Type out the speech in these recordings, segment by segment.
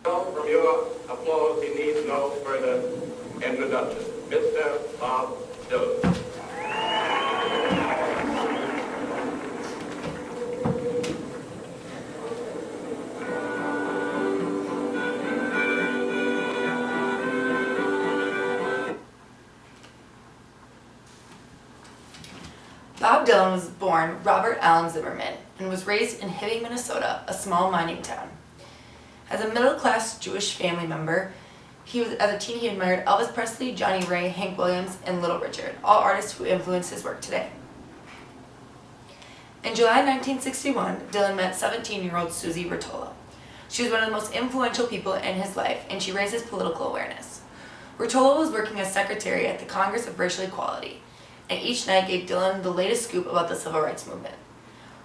From your applause, he needs no further introduction. Mr. Bob Dylan. Bob Dylan was born Robert Allen Zimmerman and was raised in Hibbing, Minnesota, a small mining town. As a middle-class Jewish family member, as a teen he admired Elvis Presley, Johnny Ray, Hank Williams, and Little Richard, all artists who influenced his work today. In July 1961, Dylan met 17-year-old Susie Rotolo. She was one of the most influential people in his life, and she raised his political awareness. Rotolo was working as secretary at the Congress of Racial Equality, and each night gave Dylan the latest scoop about the civil rights movement.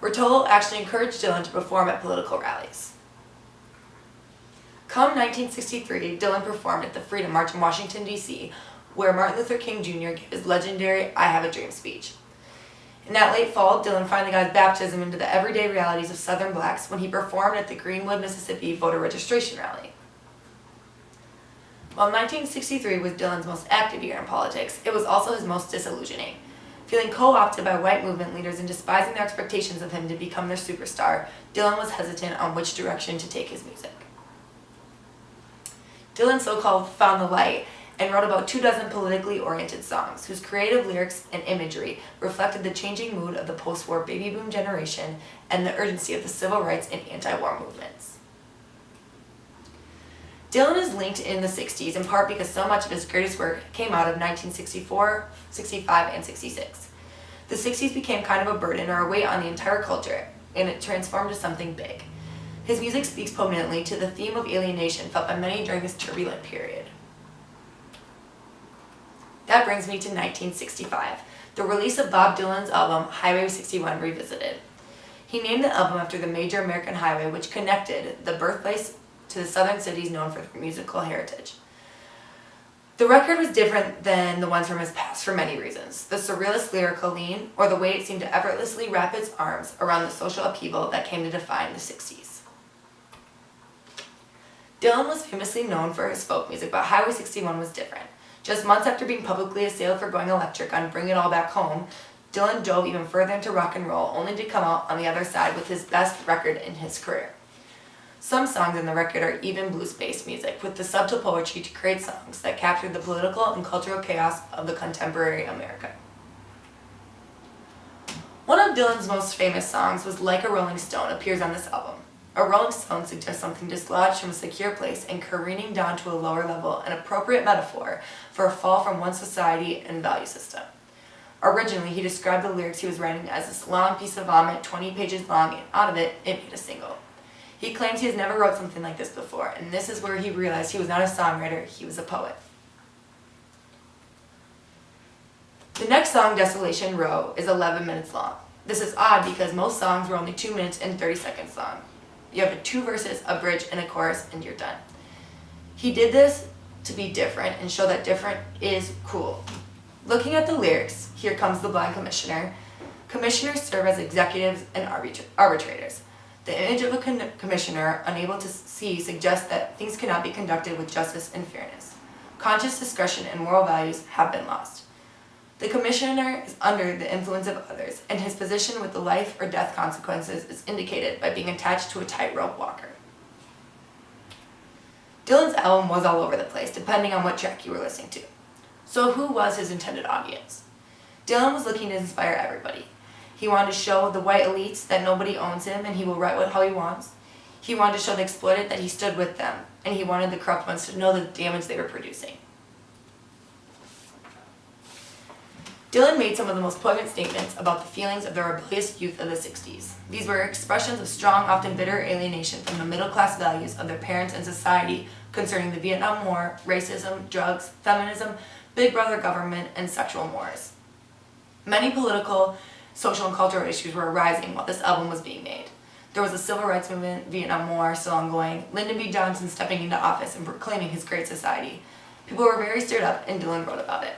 Rotolo actually encouraged Dylan to perform at political rallies. Come 1963, Dylan performed at the Freedom March in Washington, D.C., where Martin Luther King Jr. gave his legendary I Have a Dream speech. In that late fall, Dylan finally got his baptism into the everyday realities of Southern blacks when he performed at the Greenwood, Mississippi voter registration rally. While 1963 was Dylan's most active year in politics, it was also his most disillusioning. Feeling co-opted by white movement leaders and despising their expectations of him to become their superstar, Dylan was hesitant on which direction to take his music. Dylan so-called found the light and wrote about 24 politically oriented songs whose creative lyrics and imagery reflected the changing mood of the post-war baby boom generation and the urgency of the civil rights and anti-war movements. Dylan is linked in the 60s in part because so much of his greatest work came out of 1964, 65, and 66. The 60s became kind of a burden or a weight on the entire culture, and it transformed to something big. His music speaks poignantly to the theme of alienation felt by many during this turbulent period. That brings me to 1965, the release of Bob Dylan's album Highway 61 Revisited. He named the album after the major American highway which connected the birthplace to the southern cities known for their musical heritage. The record was different than the ones from his past for many reasons. The surrealist lyrical lean, or the way it seemed to effortlessly wrap its arms around the social upheaval that came to define the 60s. Dylan was famously known for his folk music, but Highway 61 was different. Just months after being publicly assailed for going electric on Bring It All Back Home, Dylan dove even further into rock and roll, only to come out on the other side with his best record in his career. Some songs in the record are even blues-based music, with the subtle poetry to create songs that captured the political and cultural chaos of the contemporary America. One of Dylan's most famous songs was Like a Rolling Stone appears on this album. A rolling stone suggests something dislodged from a secure place and careening down to a lower level, an appropriate metaphor for a fall from one society and value system. Originally, he described the lyrics he was writing as this long piece of vomit, 20 pages long, and out of it made a single. He claims he has never wrote something like this before, and this is where he realized he was not a songwriter, he was a poet. The next song, Desolation Row, is 11 minutes long. This is odd because most songs were only 2 minutes and 30 seconds long. You have 2 verses, a bridge, and a chorus, and you're done. He did this to be different and show that different is cool. Looking at the lyrics, here comes the blind commissioner. Commissioners serve as executives and arbitrators. The image of a commissioner unable to see suggests that things cannot be conducted with justice and fairness. Conscious discretion and moral values have been lost. The commissioner is under the influence of others, and his position with the life or death consequences is indicated by being attached to a tightrope walker. Dylan's album was all over the place, depending on what track you were listening to. So who was his intended audience? Dylan was looking to inspire everybody. He wanted to show the white elites that nobody owns him and he will write how he wants. He wanted to show the exploited that he stood with them, and he wanted the corrupt ones to know the damage they were producing. Dylan made some of the most poignant statements about the feelings of the rebellious youth of the 60s. These were expressions of strong, often bitter alienation from the middle-class values of their parents and society concerning the Vietnam War, racism, drugs, feminism, Big Brother government, and sexual mores. Many political, social, and cultural issues were arising while this album was being made. There was a civil rights movement, Vietnam War still ongoing, Lyndon B. Johnson stepping into office and proclaiming his great society. People were very stirred up, and Dylan wrote about it.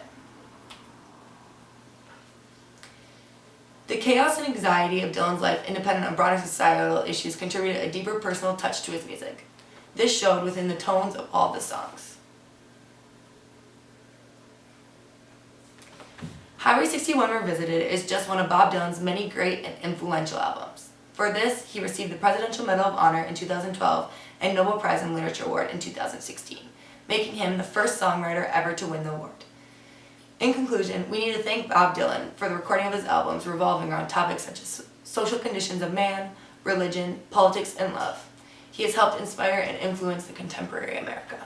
The chaos and anxiety of Dylan's life, independent of broader societal issues, contributed a deeper personal touch to his music. This showed within the tones of all the songs. Highway 61 Revisited is just one of Bob Dylan's many great and influential albums. For this, he received the Presidential Medal of Honor in 2012 and Nobel Prize in Literature Award in 2016, making him the first songwriter ever to win the award. In conclusion, we need to thank Bob Dylan for the recording of his albums revolving around topics such as social conditions of man, religion, politics, and love. He has helped inspire and influence the contemporary America.